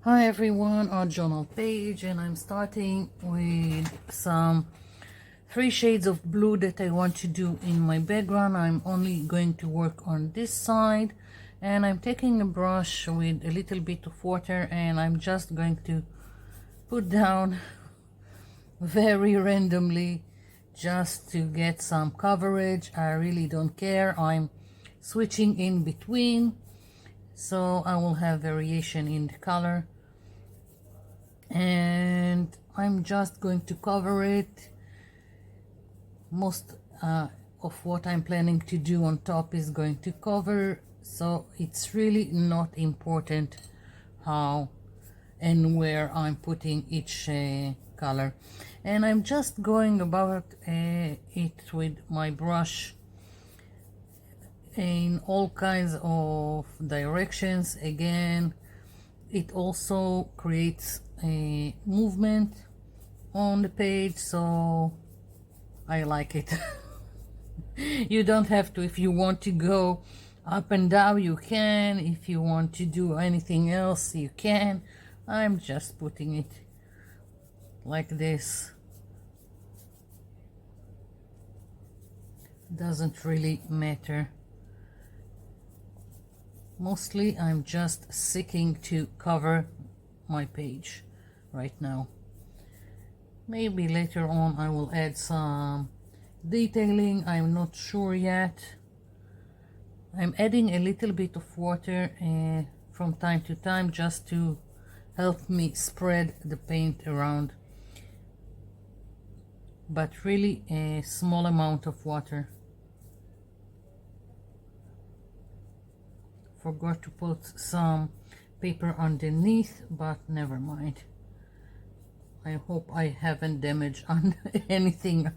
Hi everyone, our journal page, and I'm starting with some 3 shades of blue that I want to do in my background. I'm only going to work on this side, and I'm taking a brush with a little bit of water, and I'm just going to put down very randomly just to get some coverage. I really don't care. I'm switching in between, so I will have variation in the color. And I'm just going to cover it. Most of what I'm planning to do on top is going to cover, so it's really not important how and where I'm putting each color. And I'm just going about it with my brush in all kinds of directions. Again, it also creates a movement on the page, so I like it. You don't have to. If you want to go up and down, you can. If you want to do anything else, you can. I'm just putting it like this. Doesn't really matter. Mostly I'm just seeking to cover my page right now. Maybe later on I will add some detailing. I'm not sure yet. I'm adding a little bit of water from time to time just to help me spread the paint around, but really a small amount of water. Forgot to put some paper underneath, but never mind. I hope I haven't damaged on anything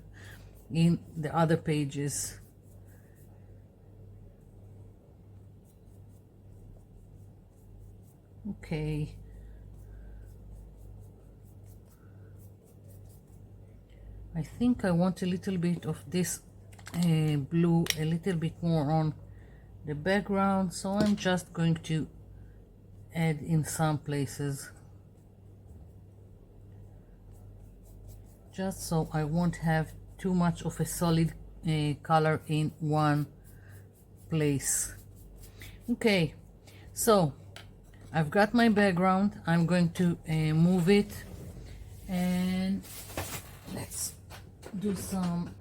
in the other pages. Okay. I think I want a little bit of this blue, a little bit more on the background, so I'm just going to add in some places, just so I won't have too much of a solid color in one place. Okay, so I've got my background. I'm going to move it, and let's do some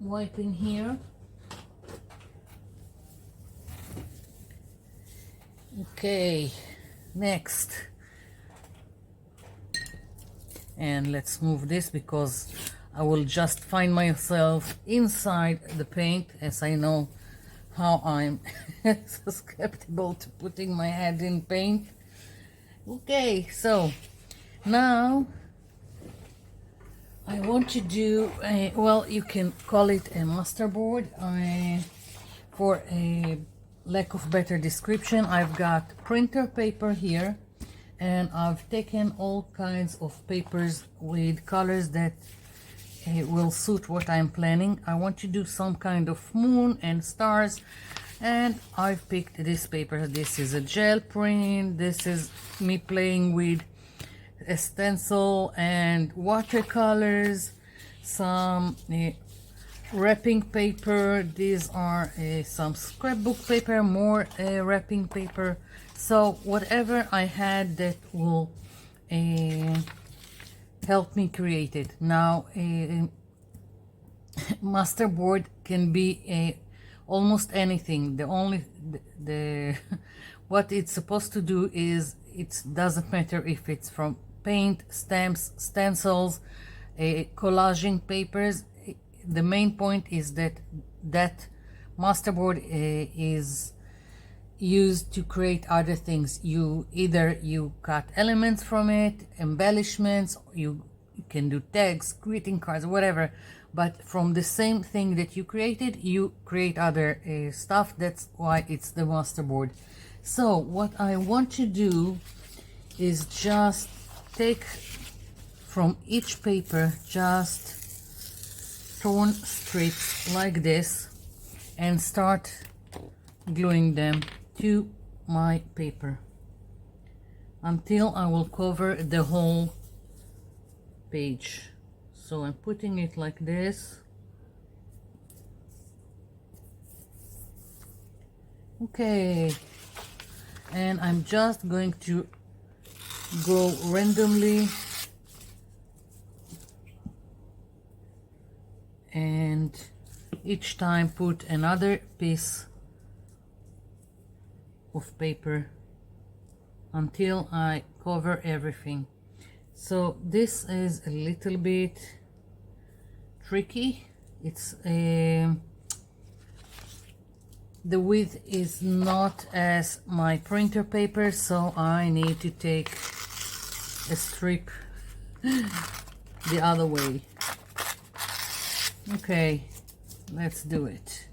wiping here. Okay, next, and let's move this because I will just find myself inside the paint, as I know how I'm susceptible to putting my head in paint. Okay, so now I want to do well, you can call it a masterboard. For a lack of better description, I've got printer paper here, and I've taken all kinds of papers with colors that will suit what I'm planning. I want to do some kind of moon and stars, and I've picked this paper. This is a gel print. This is me playing with a stencil and watercolors, some wrapping paper. These are some scrapbook paper, more wrapping paper. So whatever I had that will help me create it. Now masterboard can be almost anything. The what it's supposed to do is, it doesn't matter if it's from paint, stamps, stencils, collaging papers. The main point is that masterboard is used to create other things. Either you cut elements from it, embellishments, you can do tags, greeting cards, whatever, but from the same thing that you created, you create other stuff. That's why it's the masterboard. So what I want to do is just take from each paper just torn strips like this and start gluing them to my paper. until I will cover the whole page. So I'm putting it like this. Okay, and I'm just going to go randomly and each time put another piece of paper until I cover everything. So this is a little bit tricky. It's the width is not as my printer paper, so I need to take a strip the other way. Okay, let's do it.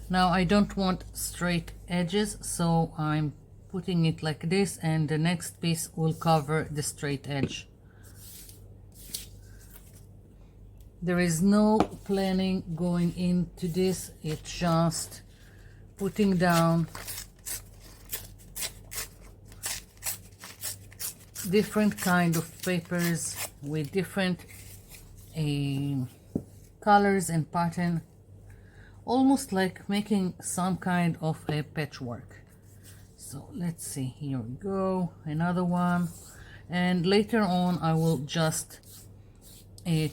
Now I don't want straight edges, so I'm putting it like this, and the next piece will cover the straight edge. There is no planning going into this, it's just putting down different kind of papers with different colors and pattern, almost like making some kind of a patchwork. So let's see, here we go, another one, and later on I will just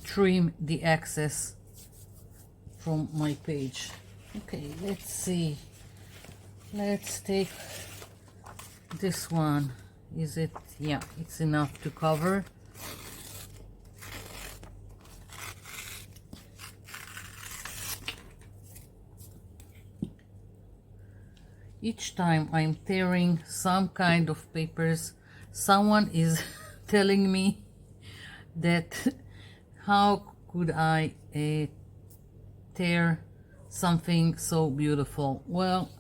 trim the excess from my page. Okay, let's see, let's take this one. Is it? Yeah, it's enough to cover. Each time I'm tearing some kind of papers, someone is telling me that how could I tear something so beautiful? Well,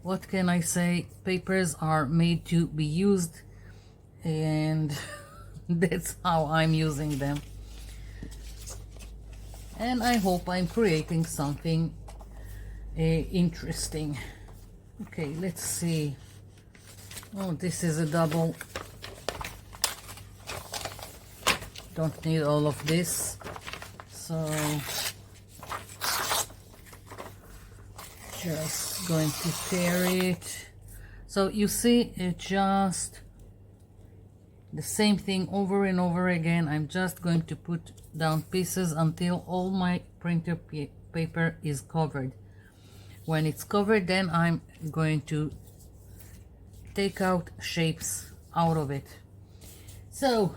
what can I say? Papers are made to be used, and that's how I'm using them. And I hope I'm creating something interesting. Okay, let's see. Oh, this is a double. Don't need all of this, so just going to tear it. So you see, it just the same thing over and over again. I'm just going to put down pieces until all my printer paper is covered. When it's covered, then I'm going to take out shapes out of it. So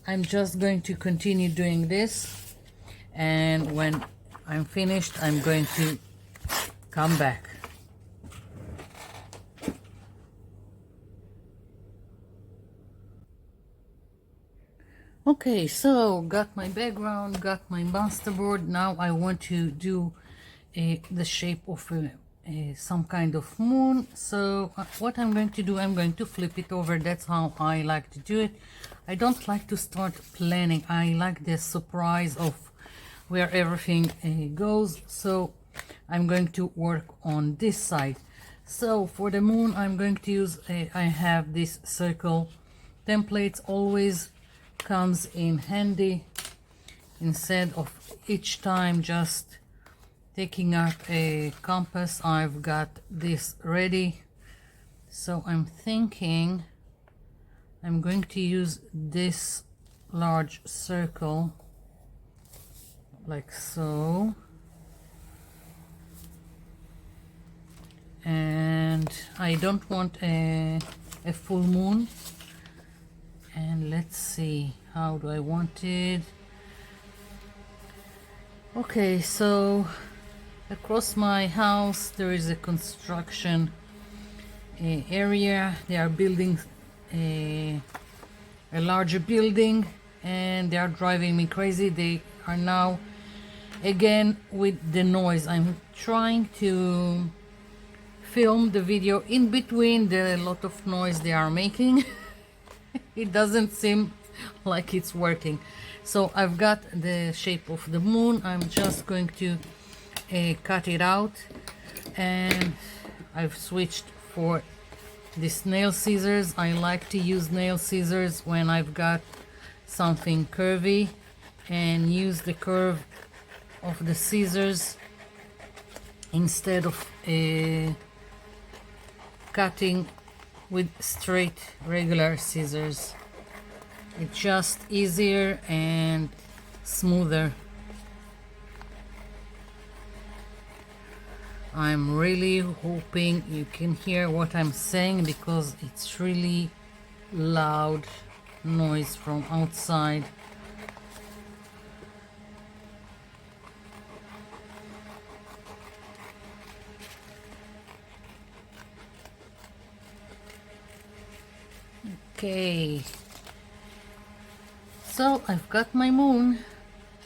I'm just going to continue doing this, and when I'm finished I'm going to come back. Okay, so got my background, got my masterboard. Now I want to do the shape of some kind of moon. So what I'm going to do, I'm going to flip it over. That's how I like to do it. I don't like to start planning. I like the surprise of where everything goes. So I'm going to work on this side. So for the moon, I'm going to use I have this circle templates, always comes in handy. Instead of each time just taking up a compass, I've got this ready. So I'm thinking I'm going to use this large circle like so, and I don't want a full moon. And let's see, how do I want it? Okay, so across my house there is a construction area. They are building a larger building, and they are driving me crazy. They are now again with the noise. I'm trying to film the video in between the lot of noise they are making. It doesn't seem like it's working. So I've got the shape of the moon. I'm just going to cut it out, and I've switched for this nail scissors. I like to use nail scissors when I've got something curvy, and use the curve of the scissors instead of cutting with straight regular scissors. It's just easier and smoother. I'm really hoping you can hear what I'm saying, because it's really loud noise from outside. Okay, so I've got my moon.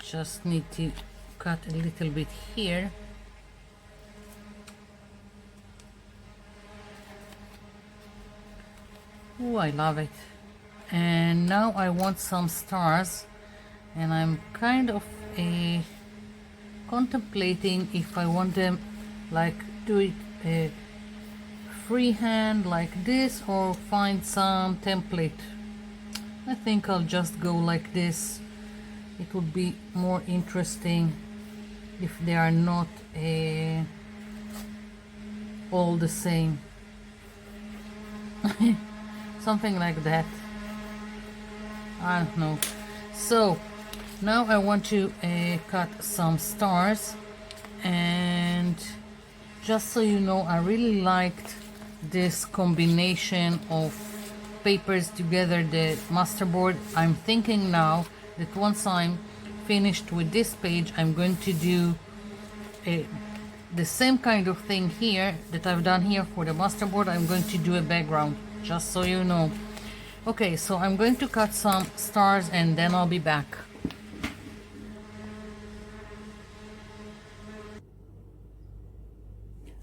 Just need to cut a little bit here. Oh, I love it. And now I want some stars, and I'm kind of contemplating if I want them like do it freehand like this, or find some template. I think I'll just go like this. It would be more interesting if they are not all the same. Something like that. I don't know. So now I want to cut some stars, and just so you know, I really liked this combination of papers together, the Masterboard. I'm thinking now that once I'm finished with this page, I'm going to do the same kind of thing here that I've done here for the Masterboard. I'm going to do a background, just so you know. Okay, so I'm going to cut some stars and then I'll be back.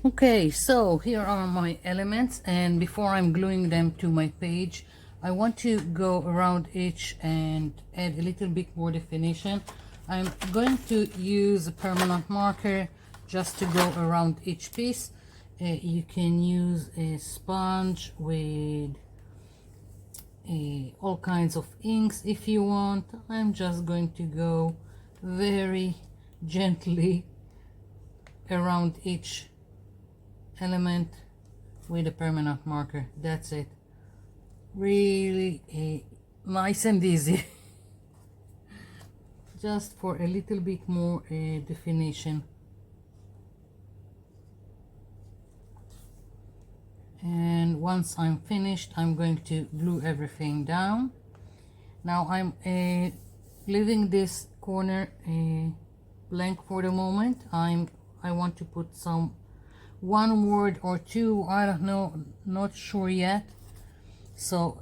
Okay, so here are my elements, and before I'm gluing them to my page, I want to go around each and add a little bit more definition. I'm going to use a permanent marker just to go around each piece. You can use a sponge with all kinds of inks if you want. I'm just going to go very gently around each element with a permanent marker. That's it. Really nice and easy. Just for a little bit more definition. And once I'm finished, I'm going to glue everything down. Now I'm leaving this corner blank for the moment. I want to put some one word or two, I don't know, not sure yet. So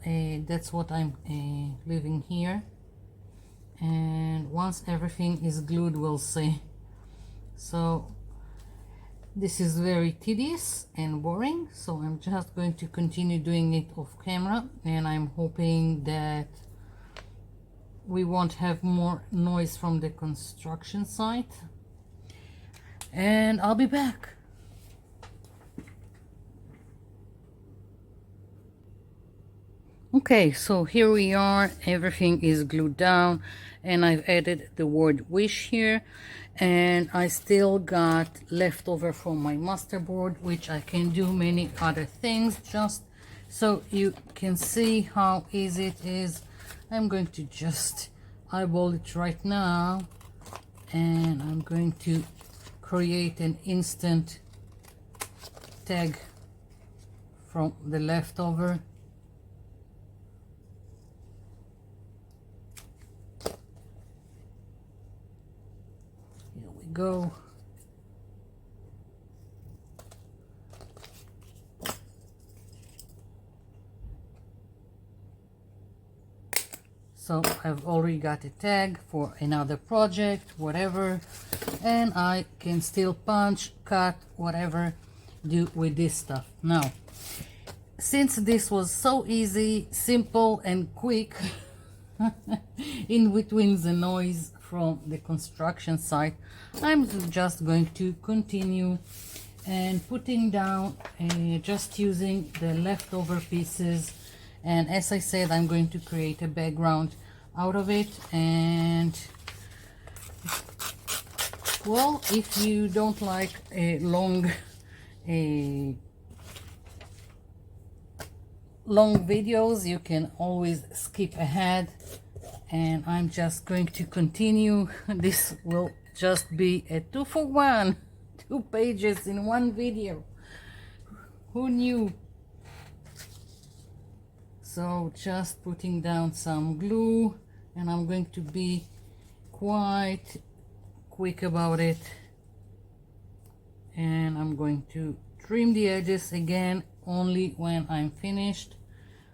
that's what I'm leaving here, and once everything is glued, we'll see. So this is very tedious and boring, so I'm just going to continue doing it off camera, and I'm hoping that we won't have more noise from the construction site, and I'll be back. Okay, so here we are. Everything is glued down, and I've added the word wish here, and I still got leftover from my Masterboard, which I can do many other things. Just so you can see how easy it is, I'm going to just eyeball it right now, and I'm going to create an instant tag from the leftover. Go. So I've already got a tag for another project, whatever, and I can still punch, cut, whatever, do with this stuff. Now, since this was so easy, simple and quick, in between the noise from the construction site, I'm just going to continue and putting down just using the leftover pieces, and as I said, I'm going to create a background out of it. And well, if you don't like a long videos, you can always skip ahead, and I'm just going to continue. This will just be a 2-for-1, 2 pages in one video. Who knew? So just putting down some glue, and I'm going to be quite quick about it, and I'm going to trim the edges again only when I'm finished.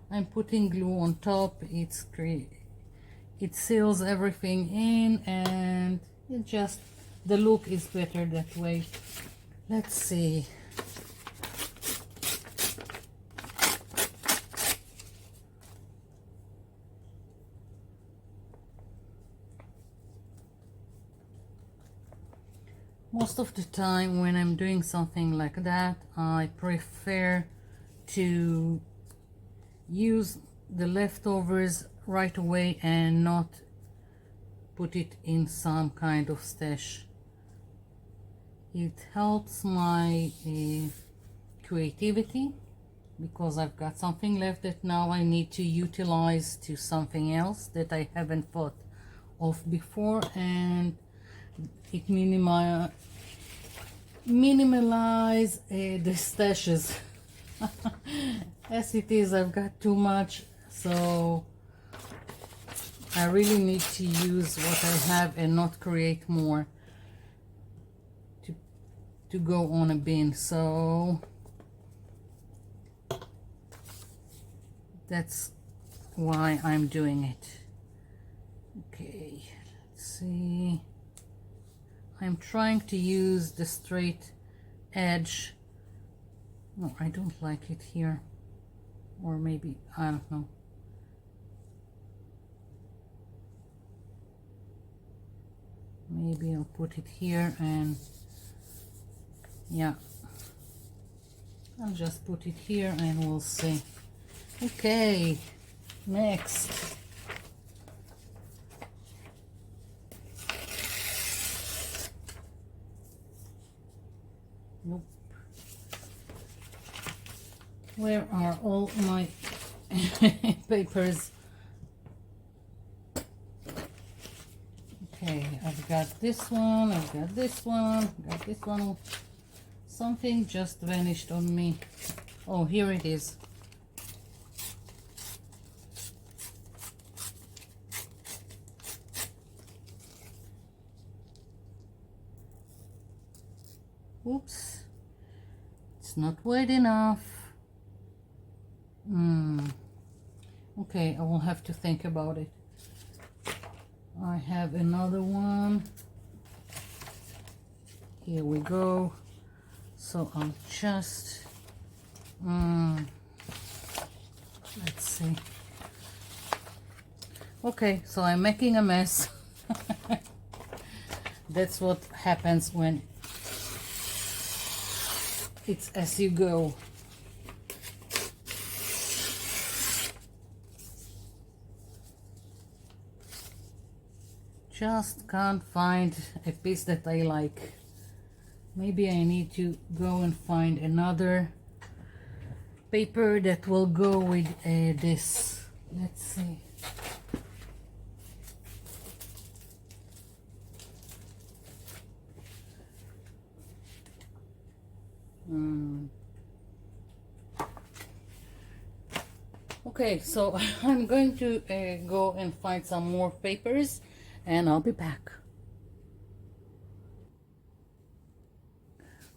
I'm putting glue on top. It seals everything in, and it just, the look is better that way. Let's see. Most of the time when I'm doing something like that, I prefer to use the leftovers right away and not put it in some kind of stash. It helps my creativity, because I've got something left that now I need to utilize to something else that I haven't thought of before, and it minimize the stashes. As it is, I've got too much, so I really need to use what I have and not create more to go on a bin. So that's why I'm doing it. Okay, let's see. I'm trying to use the straight edge. No, I don't like it here, or maybe, I don't know. Maybe I'll put it here, and yeah, I'll just put it here and we'll see. Okay, next. Nope. Where are all my papers? Okay, I've got this one, I've got this one, I've got this one. Something just vanished on me. Oh, here it is. Oops, it's not wide enough. Okay, I will have to think about it. I have another one. Here we go. So I'll just let's see. Okay, so I'm making a mess. That's what happens when it's as you go. Just can't find a piece that I like. Maybe I need to go and find another paper that will go with this. Let's see. Okay, so I'm going to go and find some more papers, and I'll be back.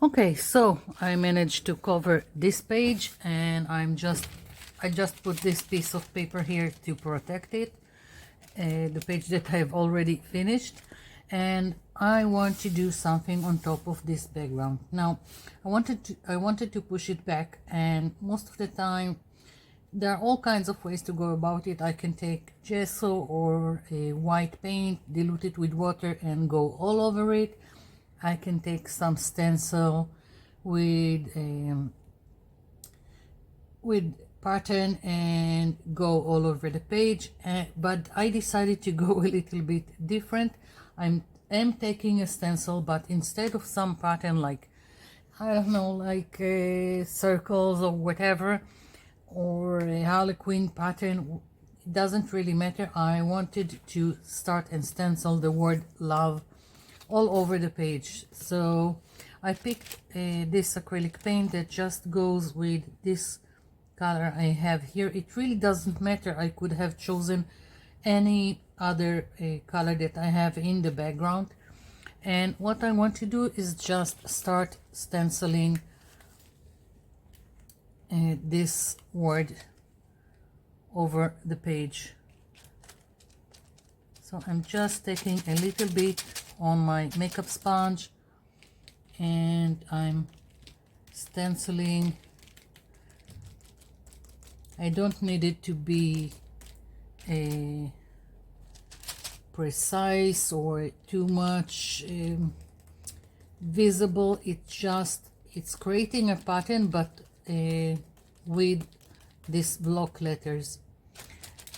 Okay, so I managed to cover this page, and I just put this piece of paper here to protect it, the page that I've already finished, and I want to do something on top of this background. Now I wanted to push it back, and most of the time there are all kinds of ways to go about it. I can take gesso or a white paint, dilute it with water and go all over it. I can take some stencil with pattern and go all over the page, but I decided to go a little bit different. I am taking a stencil, but instead of some pattern like, I don't know, like circles or whatever, or a Harlequin pattern, it doesn't really matter. I wanted to start and stencil the word love all over the page. So I picked this acrylic paint that just goes with this color I have here. It really doesn't matter. I could have chosen any other color that I have in the background. And what I want to do is just start stenciling this word over the page. So I'm just taking a little bit on my makeup sponge and I'm stenciling. I don't need it to be precise or too much visible. It's creating a pattern, but with these block letters.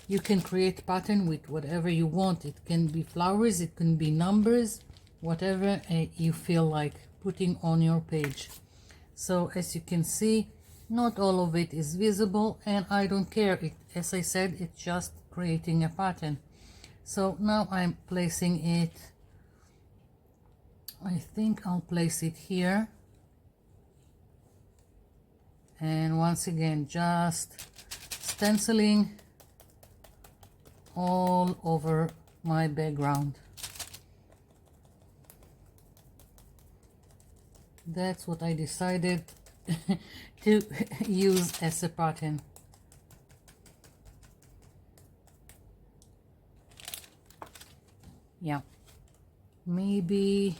You can create pattern with whatever you want. It can be flowers, it can be numbers, whatever you feel like putting on your page. So as you can see, not all of it is visible, and I don't care. As I said, it's just creating a pattern. So now I'm placing it, I think I'll place it here. And once again, just stenciling all over my background. That's what I decided to use as a pattern. Yeah, maybe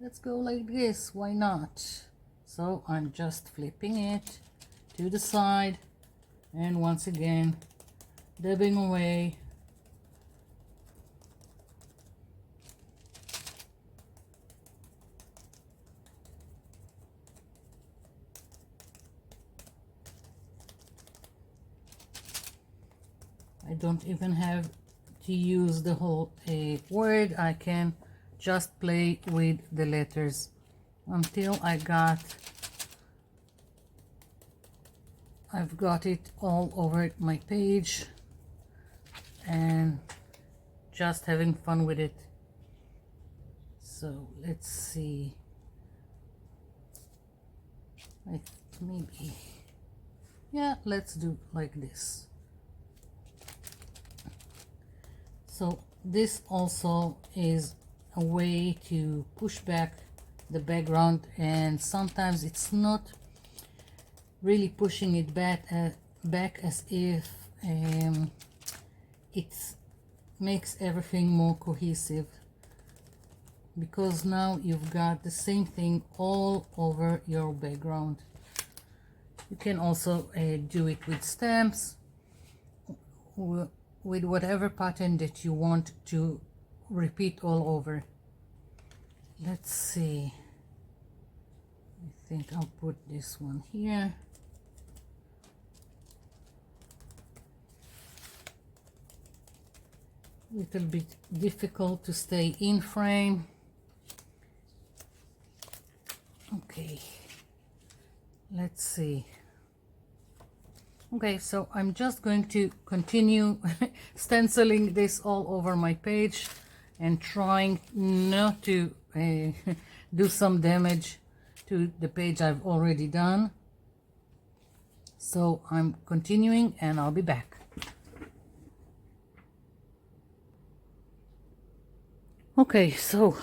let's go like this, why not? So I'm just flipping it to the side and once again dabbing away. I don't even have to use the whole word. I can just play with the letters until I've got it all over my page and just having fun with it. So let's see, maybe, yeah, let's do like this. So this also is a way to push back the background, and sometimes it's not really pushing it back as if it makes everything more cohesive, because now you've got the same thing all over your background. You can also do it with stamps, with whatever pattern that you want to repeat all over. Let's see, I think I'll put this one here. Little bit difficult to stay in frame. Okay, let's see. Okay, so I'm just going to continue stenciling this all over my page and trying not to do some damage to the page I've already done. So I'm continuing and I'll be back. Okay, so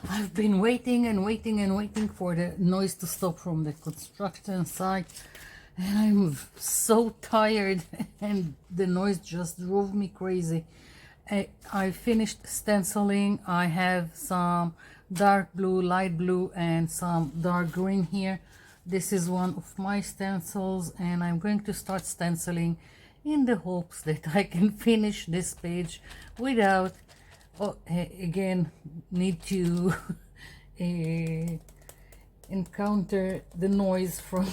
I've been waiting and waiting and waiting for the noise to stop from the construction site, and I'm so tired and the noise just drove me crazy. I finished stenciling. I have some dark blue, light blue, and some dark green here. This is one of my stencils, and I'm going to start stenciling in the hopes that I can finish this page without again need to encounter the noise from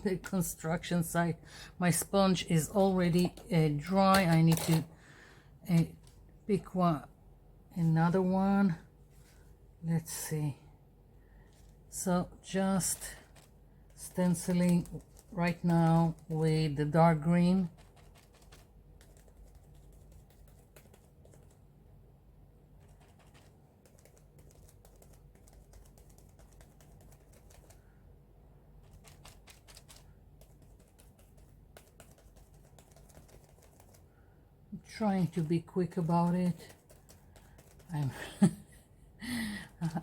the construction site. My sponge is already dry. I need to pick another one. Let's see. So just stenciling right now with the dark green. Trying to be quick about it.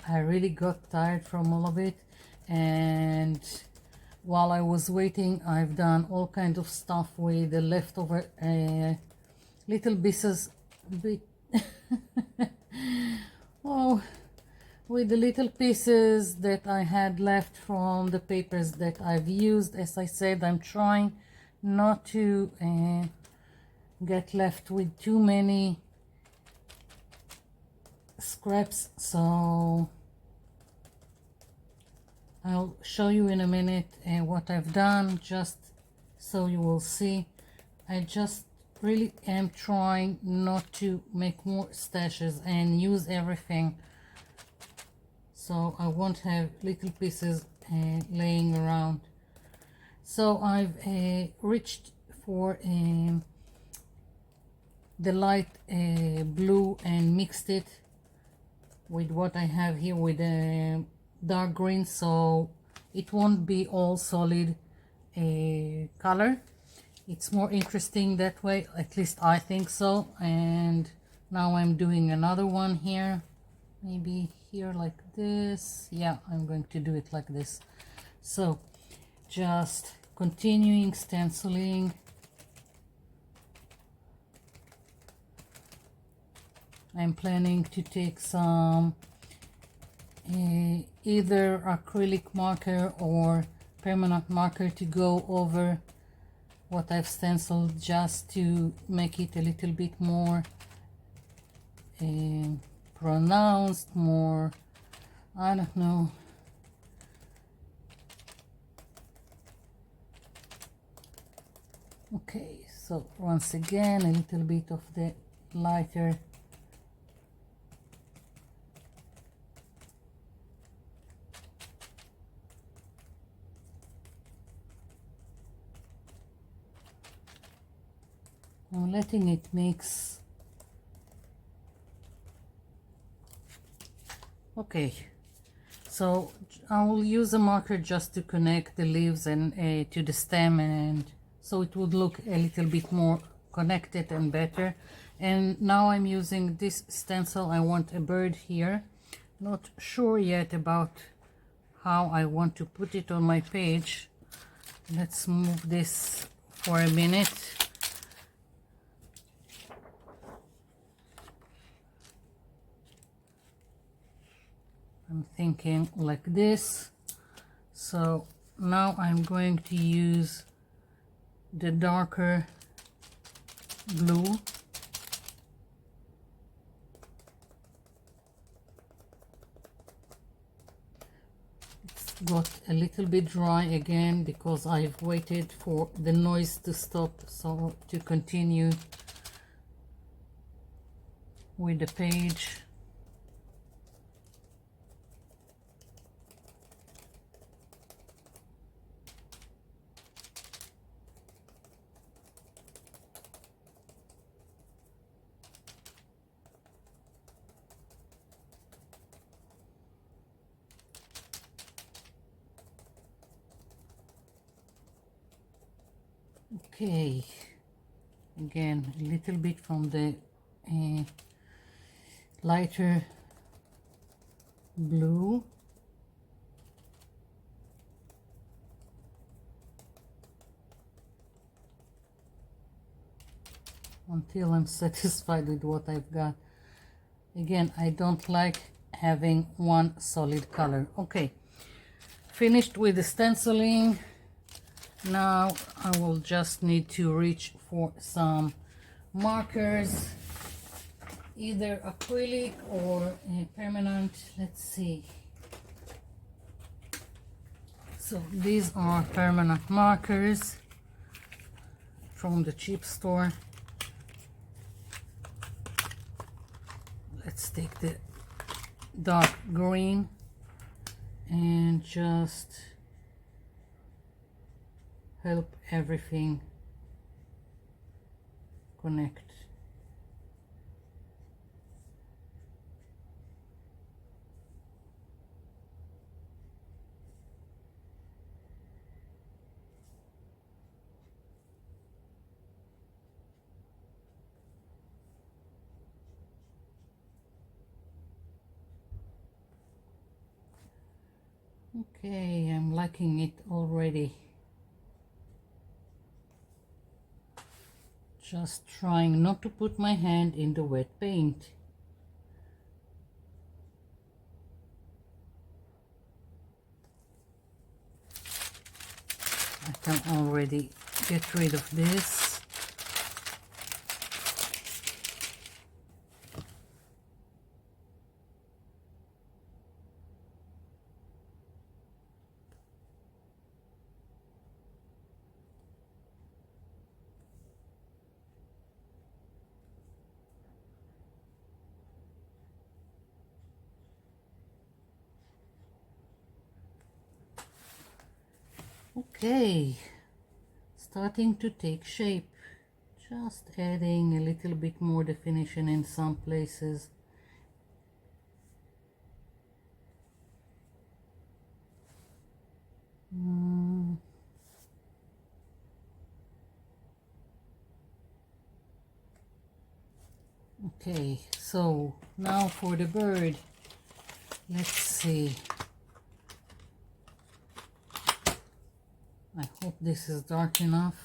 I really got tired from all of it, and while I was waiting, I've done all kinds of stuff with the leftover little pieces, oh, with the little pieces that I had left from the papers that I've used. As I said, I'm trying not to get left with too many scraps, so I'll show you in a minute what I've done, just so you will see. I just really am trying not to make more stashes and use everything, so I won't have little pieces laying around. So I've reached for the light blue and mixed it with what I have here with dark green, so it won't be all solid color. It's more interesting that way, at least I think so. And now I'm doing another one here, maybe here like this. Yeah, I'm going to do it like this. So just continuing stenciling. I'm planning to take some either acrylic marker or permanent marker to go over what I've stenciled, just to make it a little bit more pronounced, more, I don't know. Okay, so once again a little bit of the lighter I'm letting it mix. Okay, so I will use a marker just to connect the leaves and to the stem, and so it would look a little bit more connected and better. And now I'm using this stencil. I want a bird here. Not sure yet about how I want to put it on my page. Let's move this for a minute. I'm thinking like this. So now I'm going to use the darker blue. It's got a little bit dry again because I've waited for the noise to stop, so to continue with the page. Okay, again a little bit from the lighter blue. Until I'm satisfied with what I've got. Again, I don't like having one solid color. Okay, finished with the stenciling. Now I will just need to reach for some markers, either acrylic or permanent. Let's see. So these are permanent markers from the cheap store. Let's take the dark green and just help everything connect. Okay, I'm liking it already. Just trying not to put my hand in the wet paint. I can already get rid of this. Okay, starting to take shape. Just adding a little bit more definition in some places. Okay, so now for the bird. Let's see. I hope this is dark enough.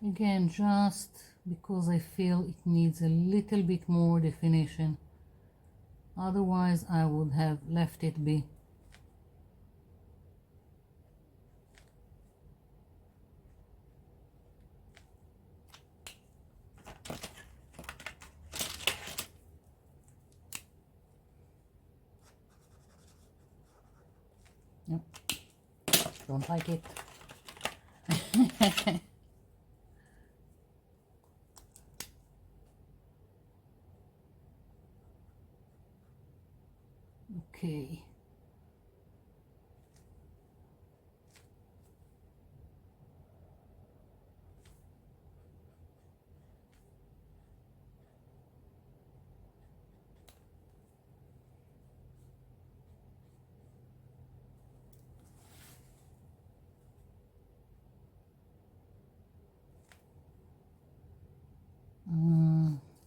Again, just because I feel it needs a little bit more definition. Otherwise, I would have left it be. Nope. Don't like it. Okay.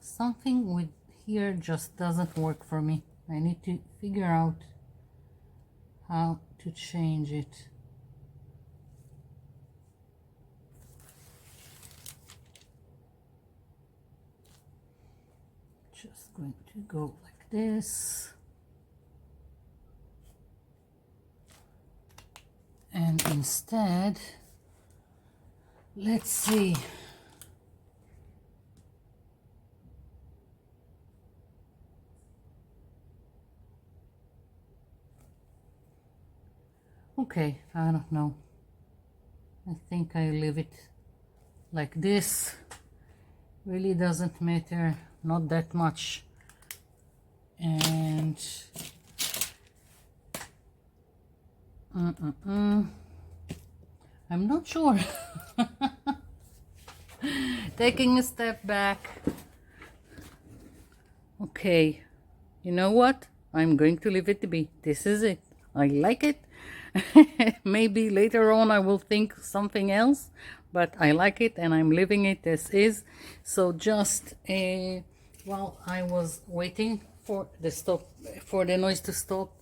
Something with here just doesn't work for me. I need to figure out how to change it. Just going to go like this. And instead, let's see. Okay, I don't know. I think I leave it like this. Really doesn't matter, not that much. And I'm not sure. Taking a step back. Okay, you know what? I'm going to leave it be. This is it. I like it. Maybe later on I will think something else, but I like it and I'm leaving it as is. So just while I was waiting for the noise to stop,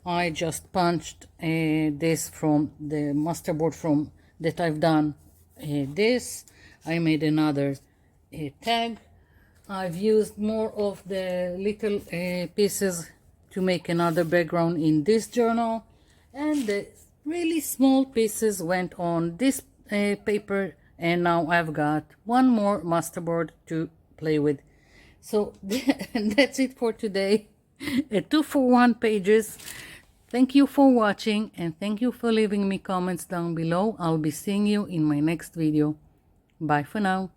I just punched this from the masterboard from that I've done. This I made another tag. I've used more of the little pieces to make another background in this journal, and the really small pieces went on this paper And now I've got one more masterboard to play with. So that's it for today. 2 for 1 pages. Thank you for watching, and thank you for leaving me comments down below. I'll be seeing you in my next video. Bye for now.